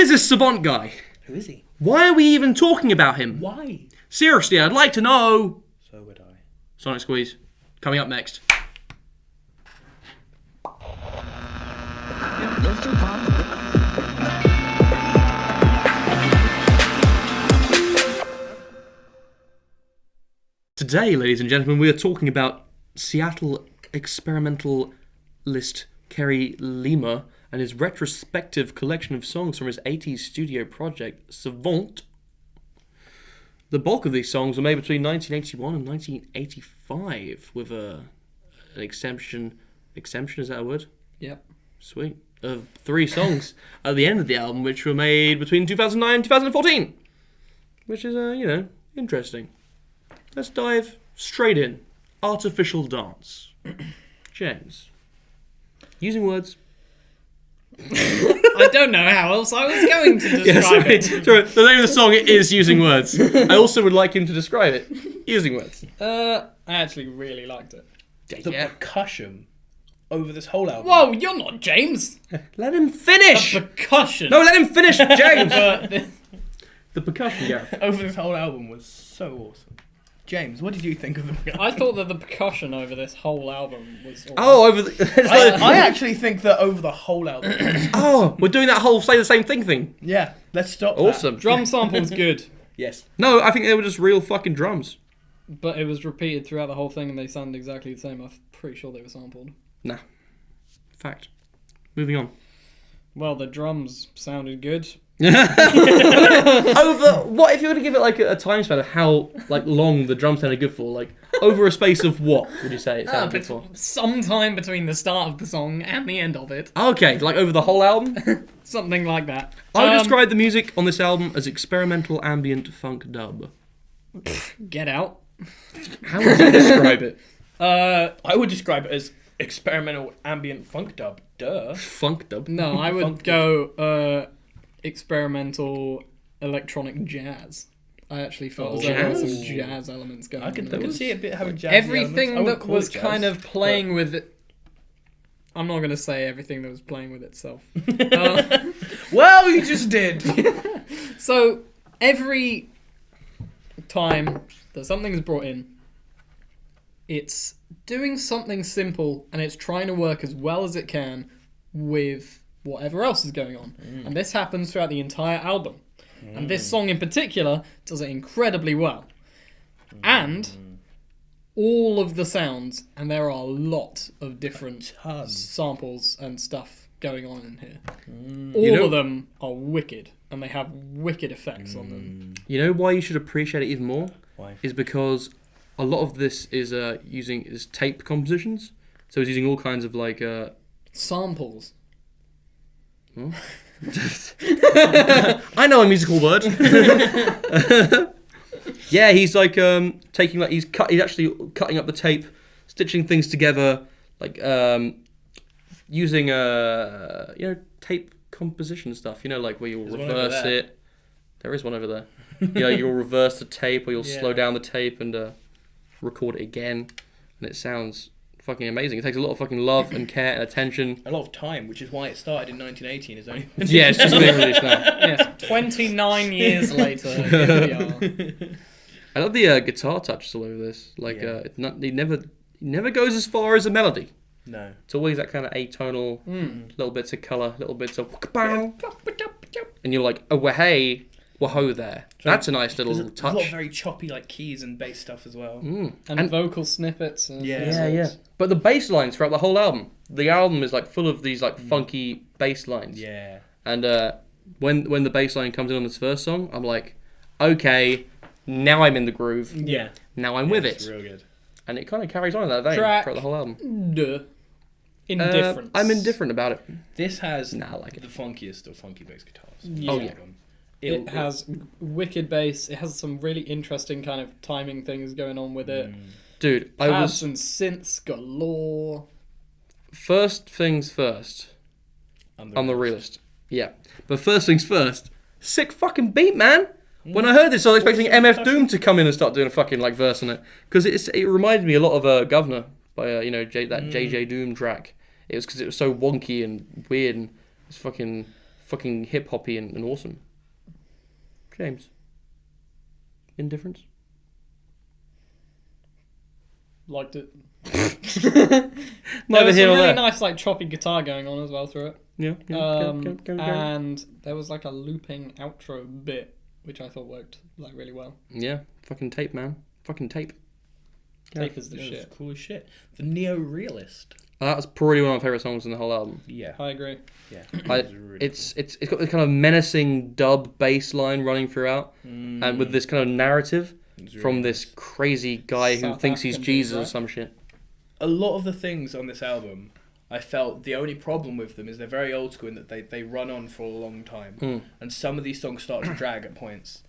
is this Savant guy? Who is he? Why are we even talking about him? Why? Seriously, I'd like to know. So would I. Sonic Squeeze, coming up next. Today, ladies and gentlemen, we are talking about Seattle experimentalist Kerry Lima and his retrospective collection of songs from his 80s studio project, Savant. The bulk of these songs were made between 1981 and 1985, with an exemption, is that a word? Yep. Sweet. Of 3 songs at the end of the album, which were made between 2009 and 2014. Which is, interesting. Let's dive straight in. Artificial dance. James. Using words. I don't know how else I was going to describe it. Sorry, the name of the song is Using Words. I also would like him to describe it. Using words. I actually really liked it. The percussion over this whole album. Whoa, you're not James. Let him finish. The percussion. No, let him finish, James. The percussion, yeah. Over this whole album was so awesome. James, what did you think of the percussion? I thought that the percussion over this whole album was awesome. Oh, over the... I actually think that over the whole album. Oh, we're doing that whole say the same thing. Yeah, let's stop. Awesome. Drum sample's good, Yes. No, I think they were just real fucking drums. but it was repeated throughout the whole thing and they sound exactly the same. I'm pretty sure they were sampled. Nah. Fact. Moving on. Well, the drums sounded good. Over what if you were to give it like a time span of how like long the drum sounded good for? Like over a space of what would you say it sounded good for? Sometime between the start of the song and the end of it. Okay, like over the whole album? Something like that. I would describe the music on this album as experimental ambient funk dub. Get Out. How would you describe it? I would describe it as experimental ambient funk dub. Duh. Funk dub? No, I would go experimental electronic jazz. I actually felt as though there were some jazz elements going on. I could see it a bit having jazz. Everything that was kind of playing with it. I'm not going to say everything that was playing with itself. Well, you just did. So, every time that something's brought in, it's doing something simple and it's trying to work as well as it can with whatever else is going on. And this happens throughout the entire album. And this song in particular does it incredibly well. And all of the sounds, and there are a lot of different samples and stuff going on in here. All of them are wicked, and they have wicked effects on them. You know why you should appreciate it even more? Why? Is because a lot of this is using tape compositions. So it's using all kinds of like Samples. Huh? I know a musical word. Yeah, he's like taking like he's actually cutting up the tape, stitching things together, like using tape composition stuff. You know, like where you'll reverse it. There is one over there. Yeah, you'll reverse the tape, or you'll slow down the tape and record it again, and it sounds fucking amazing. It takes a lot of fucking love and care and attention. A lot of time, which is why it started in 1980 and is only... Yeah, it's just been released now. Yes, 29 years later, here we are. I love the guitar touches all over this. Like, it never goes as far as a melody. No. It's always that kind of atonal, little bits of colour, little bits of... And you're like, oh, well, hey, whoa there. That's a nice little touch. There's a lot of very choppy like keys and bass stuff as well. And vocal snippets. And yeah. But the bass lines throughout the whole album. The album is like full of these like funky bass lines. Yeah. And when the bass line comes in on this first song, I'm like, okay, now I'm in the groove. Yeah. Now I'm with it. It's real good. And it kind of carries on in that vein throughout the whole album. Indifference. I'm indifferent about it. This has I like it. the funkiest of funky bass guitars. Yeah. Oh, yeah. It has wicked bass. It has some really interesting kind of timing things going on with it. Dude, Pads and synths galore. First things first. I'm the realist. Yeah. But first things first. Sick fucking beat, man. When I heard this, I was expecting MF Doom to come in and start doing a fucking like verse on it. Because it reminded me a lot of Governor by that JJ Doom track. It was because it was so wonky and weird and it's fucking fucking hip hoppy and awesome. James. Indifference? Liked it. Neither There was here some nor really there. nice like choppy guitar going on as well through it. Yeah. Go. And there was like a looping outro bit which I thought worked like really well. Yeah. Fucking tape, man. Fucking tape. Tape is the It was shit. cool as shit. The Neo-Realist. That was probably one of my favourite songs in the whole album. Yeah. I agree. Yeah. It's got this kind of menacing dub bass line running throughout, and with this kind of narrative from this crazy guy who South thinks he's African Jesus dude, or right? some shit. A lot of the things on this album, I felt the only problem with them is they're very old school in that they run on for a long time. And some of these songs start to drag at points.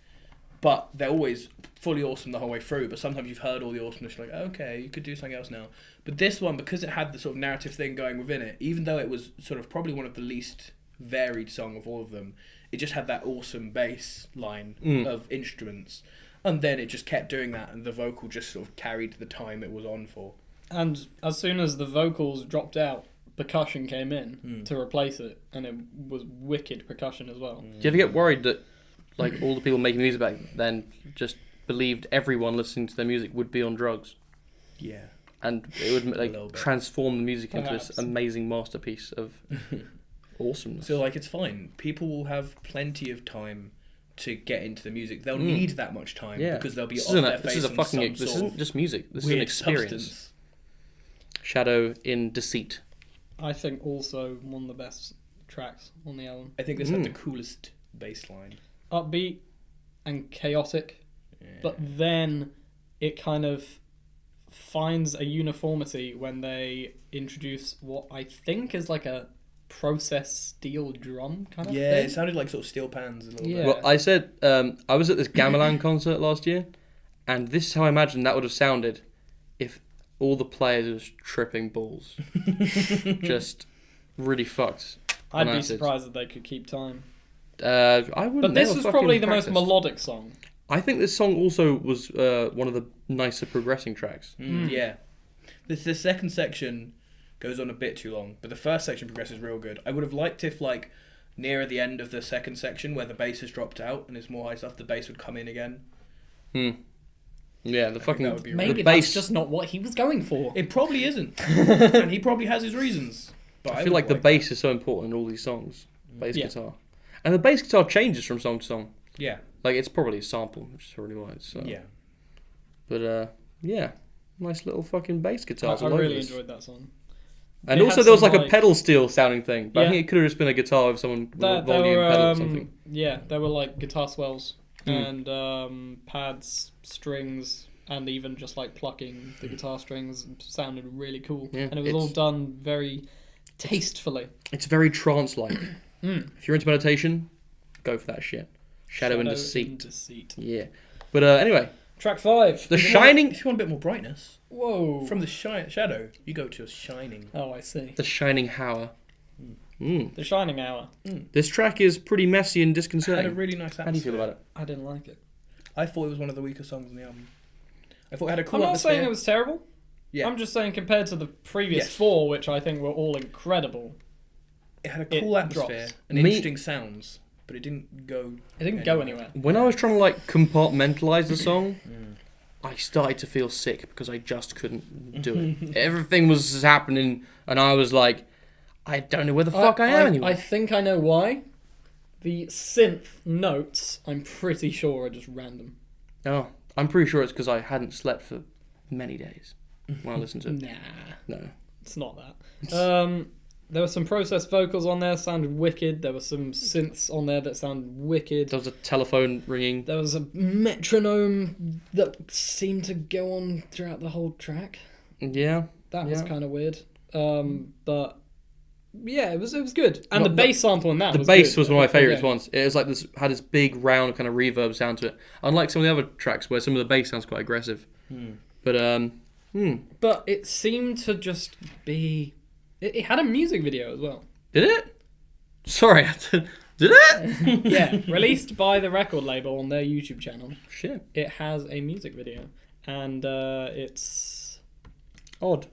But they're always fully awesome the whole way through. But sometimes you've heard all the awesomeness, you're like, okay, you could do something else now. But this one, because it had the sort of narrative thing going within it, even though it was sort of probably one of the least varied song of all of them, it just had that awesome bass line of instruments. And then it just kept doing that, and the vocal just sort of carried the time it was on for. And as soon as the vocals dropped out, percussion came in to replace it, and it was wicked percussion as well. Do you ever get worried that, like, all the people making music back then just believed everyone listening to their music would be on drugs, Yeah. and it would little like bit. transform the music into this Perhaps. amazing masterpiece of awesomeness? So, like, it's fine. People will have plenty of time to get into the music. They'll need that much time because they'll be this off isn't their a, this face is a on fucking. some This sort isn't just music. This of is an weird experience. substance. Shadow in Deceit. I think also one of the best tracks on the album. I think this had the coolest bass line. Upbeat and chaotic, but then it kind of finds a uniformity when they introduce what I think is like a processed steel drum kind of Yeah, thing. it sounded like sort of steel pans a little Yeah. bit. Well, I said I was at this Gamelan concert last year, and this is how I imagine that would have sounded if all the players was tripping balls, just really fucked. I'd on be acid. surprised that they could keep time. I wouldn't. But They this were was fucking probably the most practiced. melodic song. I think this song also was one of the nicer progressing tracks. Yeah. The second section goes on a bit too long, but the first section progresses real good. I would have liked if, like, nearer the end of the second section where the bass has dropped out and it's more high stuff, the bass would come in again. Yeah, the fucking that would be the Maybe bass. that's just not what he was going for. It probably isn't. And he probably has his reasons. But I feel would like the bass is so important in all these songs. Bass Yeah. guitar, and the bass guitar changes from song to song. Yeah. Like it's probably a sample, which is probably why. It's, Yeah. But yeah, nice little fucking bass guitars. I all over really this. enjoyed that song. And They also had there was some, like a like- pedal steel sounding thing, but I Yeah. think it could have just been a guitar with someone with a There volume were, pedal or something. yeah, there were like guitar swells and pads, strings, and even just like plucking the guitar strings sounded really cool. Yeah, And it was all it's- done very tastefully. It's very trance-like. If you're into meditation, go for that shit. Shadow and Deceit. Deceit. Yeah. But anyway, Track 5. The If you want- Shining. If you want a bit more brightness, Whoa. from the shadow, you go to a Shining. Oh, I see. The Shining Hour. The Shining Hour. This track is pretty messy and Had a disconcerting. really nice atmosphere. How do you feel about it? I didn't like it. I thought it was one of the weaker songs on the album. I thought it had a cool I'm not atmosphere. saying it was terrible. Yeah. I'm just saying compared to the previous Yes. 4, which I think were all incredible, It had a cool It atmosphere drops. and interesting sounds, but it didn't go. it didn't go anywhere. When I was trying to like compartmentalize the song, I started to feel sick because I just couldn't do it. Everything was happening, and I was like, I don't know where the fuck I am anymore. I think I know why. The synth notes, I'm pretty sure, are just random. Oh, I'm pretty sure it's because I hadn't slept for many days when I listened to it. Nah, No. it's not that. There were some processed vocals on there, sounded wicked. There were some synths on there that sounded wicked. There was a telephone ringing. There was a metronome that seemed to go on throughout the whole track. Yeah. That was Yeah. kind of weird. But yeah, it was good. And No, the bass sample in that The was bass good. was one of my favourites Yeah. ones. It was like this, had this big round kind of reverb sound to it. Unlike some of the other tracks where some of the bass sounds quite aggressive. But But it seemed to just be... It had a music video as well. did it? Sorry, did it? Yeah, released by the record label on their YouTube channel. Shit. It has a music video. And it's... Odd.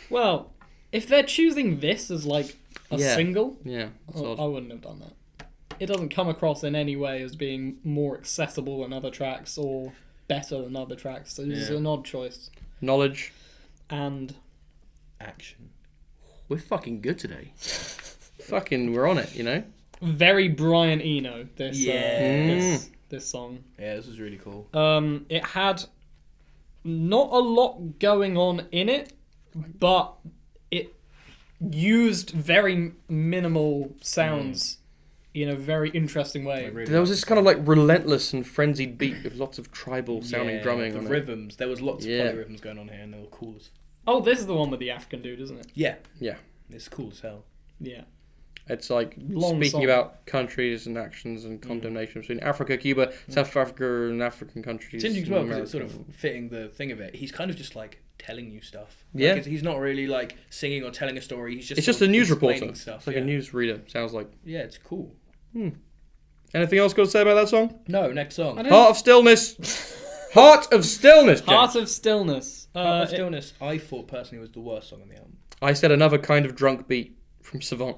Well, if they're choosing this as like a Yeah. single, Yeah. It's I odd. wouldn't have done that. it doesn't come across in any way as being more accessible than other tracks or better than other tracks. So it's an odd choice. Knowledge. And Action. We're fucking good today. We're on it, you know? very Brian Eno, this this song. Yeah, this was really cool. It had not a lot going on in it, but it used very minimal sounds in a very interesting way. Really There was this kind of like relentless and frenzied beat with lots of tribal sounding drumming the on rhythms. There was lots of polyrhythms going on here, and they were cool as. Oh, this is the one with the African dude, isn't it? Yeah, Yeah. it's cool as hell. Yeah. It's like Long speaking song. about countries and actions and condemnation between Africa, Cuba, South Africa, and African countries. It's interesting as well and because it's sort America. of fitting the thing of it. He's kind of just like telling you stuff. Yeah. Like, he's not really like singing or telling a story. He's just It's just sort a of news explaining reporter. Stuff. It's like a news reader. Sounds like. Yeah, it's cool. Anything else got to say about that song? No, next song. Heart of Stillness. Heart of Stillness. Jack. Heart of Stillness. Heart of Stillness, I thought personally was the worst song on the album. I said another kind of drunk beat from Savant.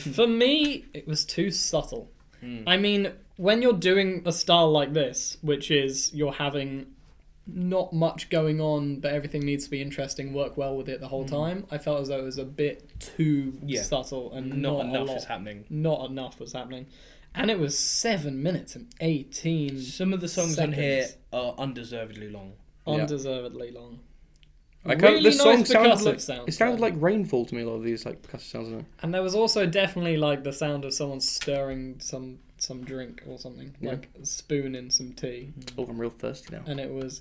For me, it was too subtle. I mean, when you're doing a style like this, which is you're having not much going on, but everything needs to be interesting, work well with it the whole time, I felt as though it was a bit too subtle and Not not enough a lot. is happening. Not enough was happening. And it was 7 minutes and 18 Some of the songs on seconds. here are undeservedly long. Undeservedly long. This song nice sounded percussive like sounds, it sounded though. like rainfall to me. A lot of these like percussive sounds. In it. And there was also definitely like the sound of someone stirring some drink or something, like a spoon in some tea. Oh, I'm real thirsty now. And it was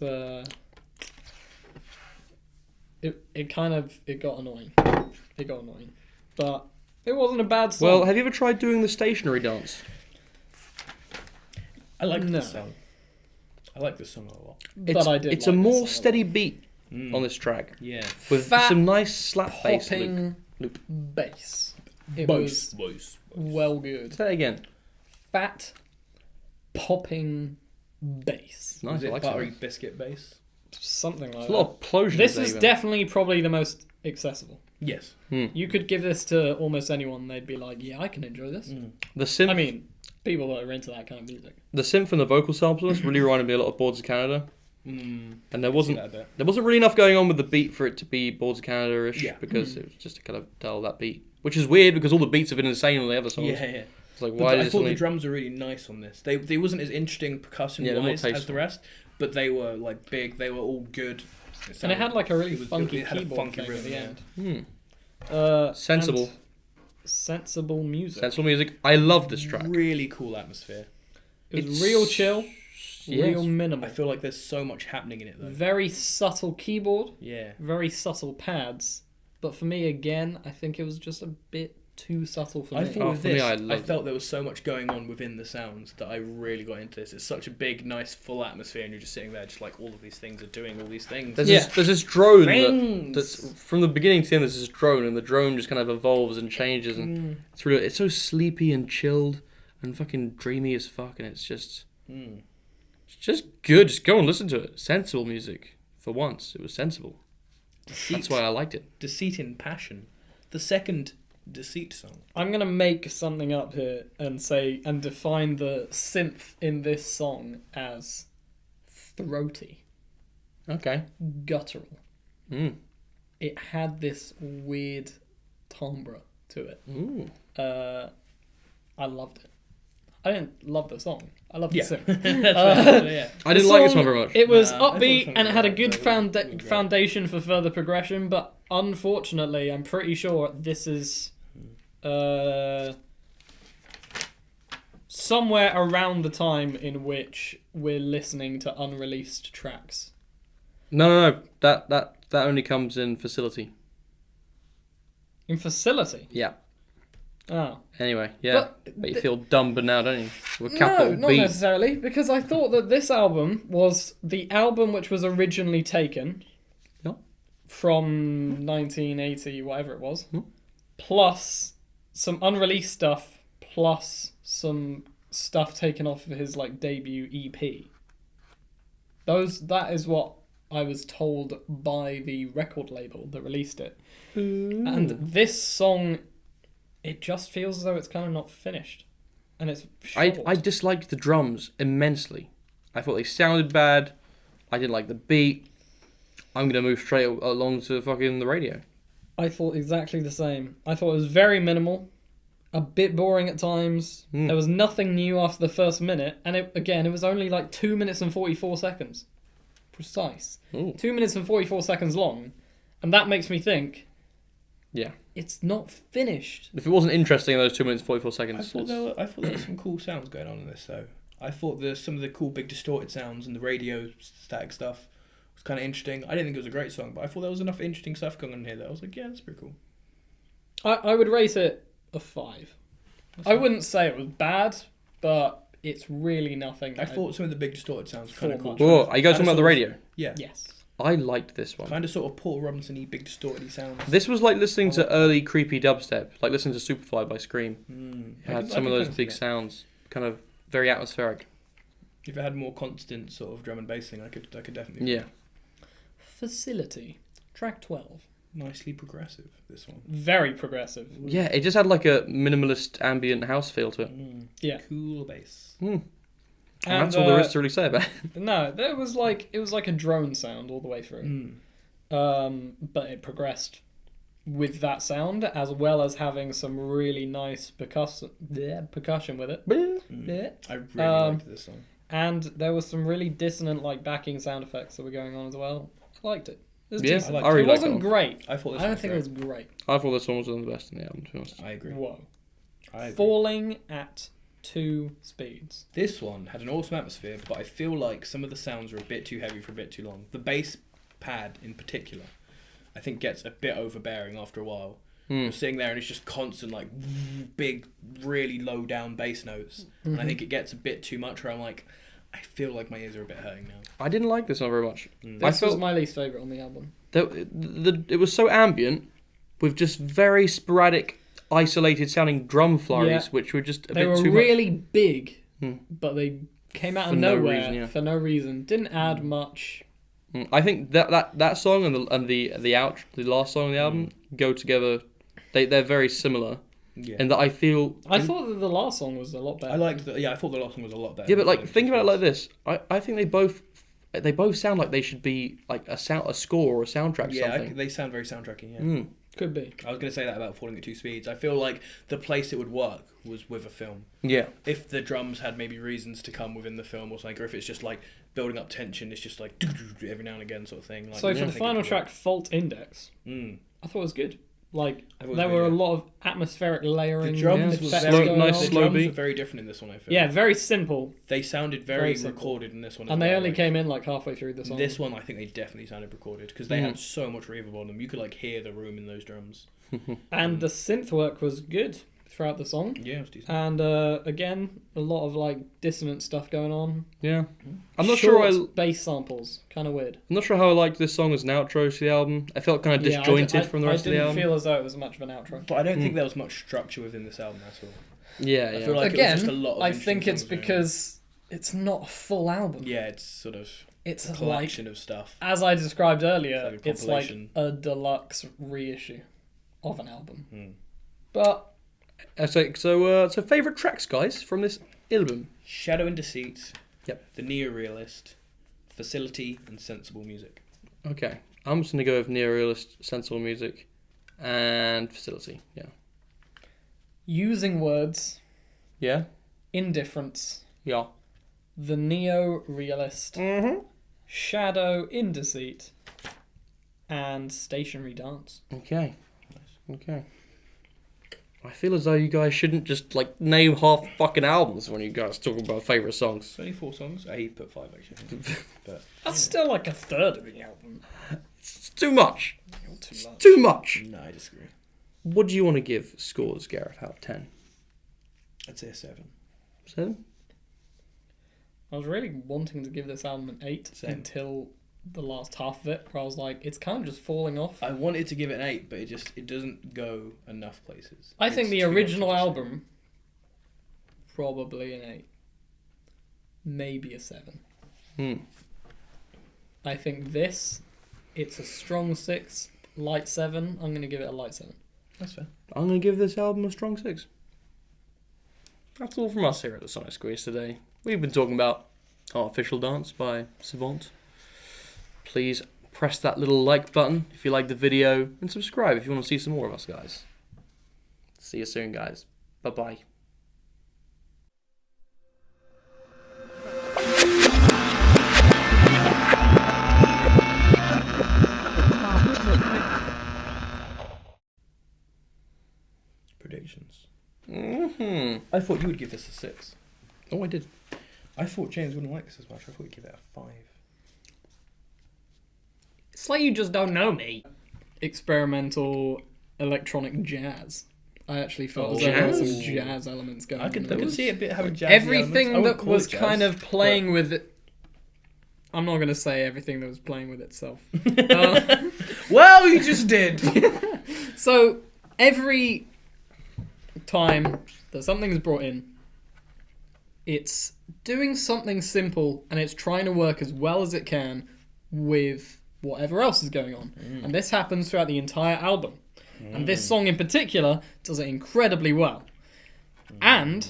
it got annoying. It got annoying, but it wasn't a bad song. Well, have you ever tried doing the stationary dance? I like No. this song. I like this song a lot. But I did. It's like a this more song steady beat on this track Yeah. with Fat, some nice slap bass popping loop. bass. It was well good. Say that again. Fat, popping bass. Nice. Is I it like buttery that. biscuit base? Something like There's that. a lot of plosion. This is definitely probably the most accessible. Yes. You could give this to almost anyone, they'd be like, yeah, I can enjoy this. The synth. I mean, people that are into that kind of music. the synth and the vocal samples really reminded me a lot of Boards of Canada. And there wasn't really enough going on with the beat for it to be Boards of Canada-ish because it was just to kind of dull that beat, which is weird because all the beats have been insane on the other songs. Yeah. It's like But why I did thought only... the drums were really nice on this. They wasn't as interesting percussion-wise they're more as the rest, but they were like big. They were all good. And it had like a really it was- funky it had a keyboard funky thing rhythm, at the yeah. end. Sensible. And sensible music. Sensible music. I love this track. Really cool atmosphere. It was It's- real chill, Yes. real minimal. I feel like there's so much happening in it though. Very subtle keyboard, Yeah. very subtle pads. But for me, again, I think it was just a bit too subtle for I me. thought with for me, this, I I loved felt there was so much going on within the sounds that I really got into this. It's such a big, nice, full atmosphere, and you're just sitting there, just like all of these things are doing all these things. There's, Yeah. there's this drone Things. that's from the beginning to the end. There's this drone, and the drone just kind of evolves and changes, and it's so sleepy and chilled and fucking dreamy as fuck, and it's just good. Just go and listen to it. Sensible music. For once, it was sensible. That's why I liked it. Deceit in Passion, the second Deceit song. I'm gonna make something up here and say and define the synth in this song as throaty, Okay. guttural. Mm. It had this weird timbre to it. Ooh. I loved it. I didn't love the song. I loved Yeah. the synth. Yeah. I didn't like this one very much. It was Nah, I thought upbeat the and it had a good song was great. foundation for further progression, but unfortunately, I'm pretty sure this is somewhere around the time in which we're listening to unreleased tracks. No. That only comes in Facility. In Facility? Yeah. Oh. Anyway, yeah. But you feel dumb, but now don't you? With No, capital not B. necessarily, because I thought that this album was the album which was originally taken Yeah. from 1980, whatever it was, Hmm. plus some unreleased stuff, plus some stuff taken off of his like debut EP. That is what I was told by the record label that released it. And this song, it just feels as though it's kind of not finished. and it's I short. disliked the drums immensely. I thought they sounded bad. I didn't like the beat. I'm gonna move straight along to fucking the radio. I thought exactly the same. I thought it was very minimal, a bit boring at times. There was nothing new after the first minute, and it was only like 2 minutes and 44 seconds. Precise. Ooh. 2 minutes and 44 seconds long, and that makes me think, Yeah. it's not finished. If it wasn't interesting in those 2 minutes 44 I seconds, thought there were some cool sounds going on in this though. I thought some of the cool big distorted sounds and the radio static stuff was kind of interesting. I didn't think it was a great song, but I thought there was enough interesting stuff going on here that I was like, yeah, that's pretty cool. I would rate it a 5. I wouldn't say it was bad, but it's really nothing. I thought some of the big distorted sounds were kind of cool. Whoa, are you guys talking about the radio? Yeah. Yes. I liked this one. Kind of sort of Paul Robinson-y, big distorted sounds. This was like listening to early creepy dubstep, like listening to Superfly by Scream. It had some of those big sounds, kind of very atmospheric. If it had more constant sort of drum and bass thing, I could definitely. Yeah. Facility. Track 12. Nicely progressive, this one. Very progressive. Yeah, it just had like a minimalist ambient house feel to it. Yeah. Cool bass. And And, that's all there is to really say about it. No, it was like a drone sound all the way through. But it progressed with that sound, as well as having some really nice percussion with it. Yeah. I really liked this song. And there was some really dissonant like backing sound effects that were going on as well. I liked it. It was Yeah, decent. I really It liked wasn't that great. I thought this I don't was think great. it was great. I thought this one was one of the best in the album, to be honest. I agree. Whoa. I agree. Falling at 2 speeds. This one had an awesome atmosphere, but I feel like some of the sounds are a bit too heavy for a bit too long. The bass pad in particular, I think gets a bit overbearing after a while. You're sitting there and it's just constant, like, big, really low down bass notes. And I think it gets a bit too much where I'm like, I feel like my ears are a bit hurting now. I didn't like this one very much. This was my least favourite on the album. It was so ambient, with just very sporadic, isolated sounding drum flurries, which were just a They bit were too really big, but they came out For of no nowhere reason, yeah. for no reason. Didn't add much. much. I think that song and the last song on the album go together. They're very similar, Yeah. and that I feel. I thought that the last song was a lot better. I thought the last one was a lot better. Yeah, but like think about it like this. I think they both sound like they should be like a score or a soundtrack. Yeah, something. they sound very soundtracky, yeah. Could be. I was going to say that about Falling at 2 Speeds. I feel like the place it would work was with a film. Yeah. If the drums had maybe reasons to come within the film or something, or if it's just like building up tension, it's just like every now and again sort of thing. Like, So I for think the it final could track, work. Fault Index, Mm. I thought it was good. Like, I thought it was there really were a good. lot of atmospheric layering. The drums effects was slow- very going nice on. The slow drums beat. were very different in this one. I feel. Yeah, very simple. They sounded Very very simple. recorded in this one. And as they well. only Like, came in like halfway through the song. This one, I think they definitely sounded recorded because they had so much reverb on them. You could like hear the room in those drums. And the synth work was good throughout the song. Yeah, it was decent. And again, a lot of like dissonant stuff going on. Yeah. I'm not Short sure. bass samples, kind of weird. I'm not sure how I liked this song as an outro to the album. I felt kind of Yeah, disjointed from the rest I of the didn't album. feel as though it was much of an outro. But I don't think there was much structure within this album at all. Yeah, I yeah. feel like it was Again, just a lot of I interesting think it's things going on. because it's not a full album. Yeah, it's sort of It's a like, collection of stuff. as I described earlier, It's like a it's like compilation. a deluxe reissue of an album. Hmm. But So favorite tracks, guys, from this album. Shadow and Deceit. Yep. The Neorealist. Facility and Sensible Music. Okay, I'm just gonna go with neorealist, sensible music, and facility. Yeah. using words, Yeah. indifference, Yeah. the neo-realist, shadow in deceit, and stationary dance. Okay. Okay. I feel as though you guys shouldn't just like name half fucking albums when you guys talk about favorite songs. It's only 4 songs. I put 5 actually. But That's still like a third of the album. It's too much. Not too much. Too much. no, I disagree. What do you want to give scores, Gareth, out of 10? I'd say a 7. 7? I was really wanting to give this album an 8 Same. until the last half of it, where I was like, it's kind of just falling off. I wanted to give it an 8, but it doesn't go enough places. I think It's the too much original of the same. album, probably an 8. Maybe a 7. I think this, it's a strong 6, light 7. I'm going to give it a light 7. That's fair. I'm going to give this album a strong 6. that's all from us here at the Sonic Squeeze today. We've been talking about Artificial Dance by Savant. Please press that little like button if you like the video, and subscribe if you want to see some more of us, guys. See you soon, guys. Bye-bye. Predictions. I thought you would give this a 6. Oh, I did. I thought James wouldn't like this as much. I thought you'd give it a 5. It's like you just don't know me. Experimental electronic jazz. I actually felt there were some jazz elements going on. I could see it having jazz everything elements. that was kind of playing with it. I'm not going to say everything that was playing with itself. Well, you just did. So, every time that something's brought in, it's doing something simple and it's trying to work as well as it can with whatever else is going on. And this happens throughout the entire album. And this song in particular does it incredibly well. And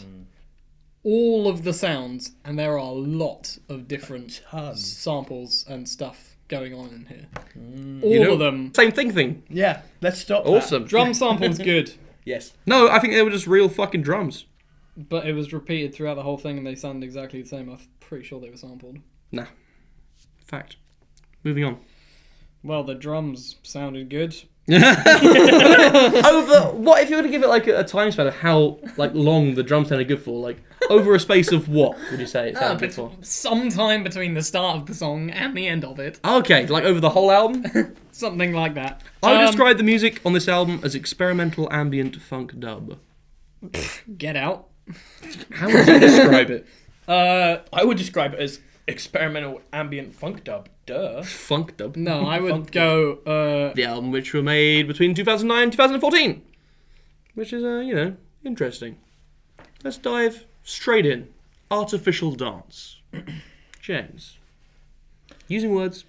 all of the sounds, and there are a lot of different samples and stuff going on in here. All of them. Same thing. Yeah, let's stop. Awesome. Drum sample's good, Yes. No, I think they were just real fucking drums. but it was repeated throughout the whole thing and they sound exactly the same. I'm pretty sure they were sampled. Nah. Fact. Moving on. Well, the drums sounded good. What if you were to give it like a time span of how like long the drum sounded good for? Like over a space of what would you say it sounded good for? Sometime between the start of the song and the end of it. Okay, like over the whole album? Something like that. I would describe the music on this album as experimental ambient funk dub. Get out. How would you describe it? I would describe it as experimental ambient funk dub. Duh. Funk dub? No, I would go... The album which were made between 2009 and 2014. Which is, interesting. Let's dive straight in. Artificial Dance. James. Using words.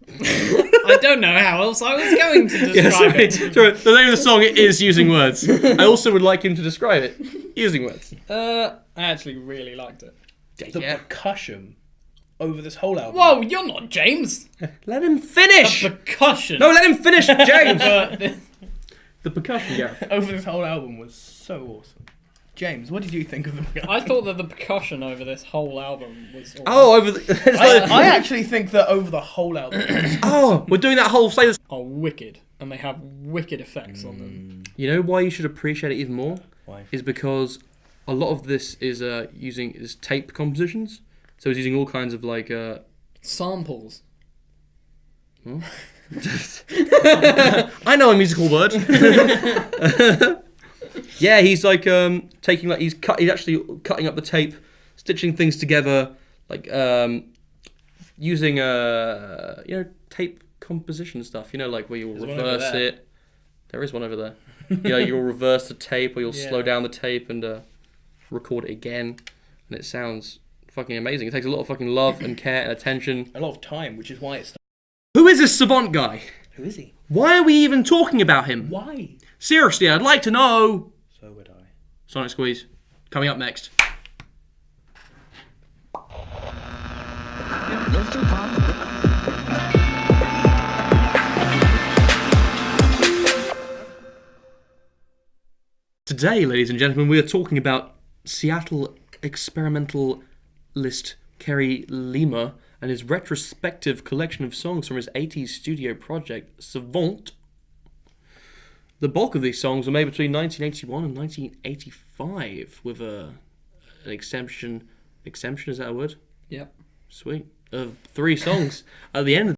I don't know how else I was going to describe it. Sorry, the name of the song is Using Words. I also would like him to describe it. Using words. I actually really liked it. The percussion over this whole album. Whoa, you're not James. Let him finish! The percussion. No, let him finish, James! The The percussion, yeah. Over this whole album was so awesome. James, what did you think of the percussion? I thought that the percussion over this whole album was awesome. Oh, over the... I actually think that over the whole album. We're doing that whole playlist. Are wicked, and they have wicked effects on them. You know why you should appreciate it even more? Why? Is because a lot of this is using tape compositions. So it's using all kinds of like... Samples. Huh? I know a musical word. Yeah, he's like taking like he's actually cutting up the tape, stitching things together, like using tape composition stuff. You know, like where you'll reverse it. There is one over there. You'll reverse the tape, or you'll slow down the tape and record it again, and it sounds fucking amazing. It takes a lot of fucking love and care and attention. A lot of time, which is why it's... Who is this Savant guy? Who is he? Why are we even talking about him? Why? Seriously, I'd like to know. So would I. Sonic Squeeze, coming up next. Today, ladies and gentlemen, we are talking about Seattle experimentalist Kerry Lima and his retrospective collection of songs from his 80s studio project, Savant. The bulk of these songs were made between 1981 and 1985, with an exemption, is that a word? Yep. Sweet. Of 3 songs at the end of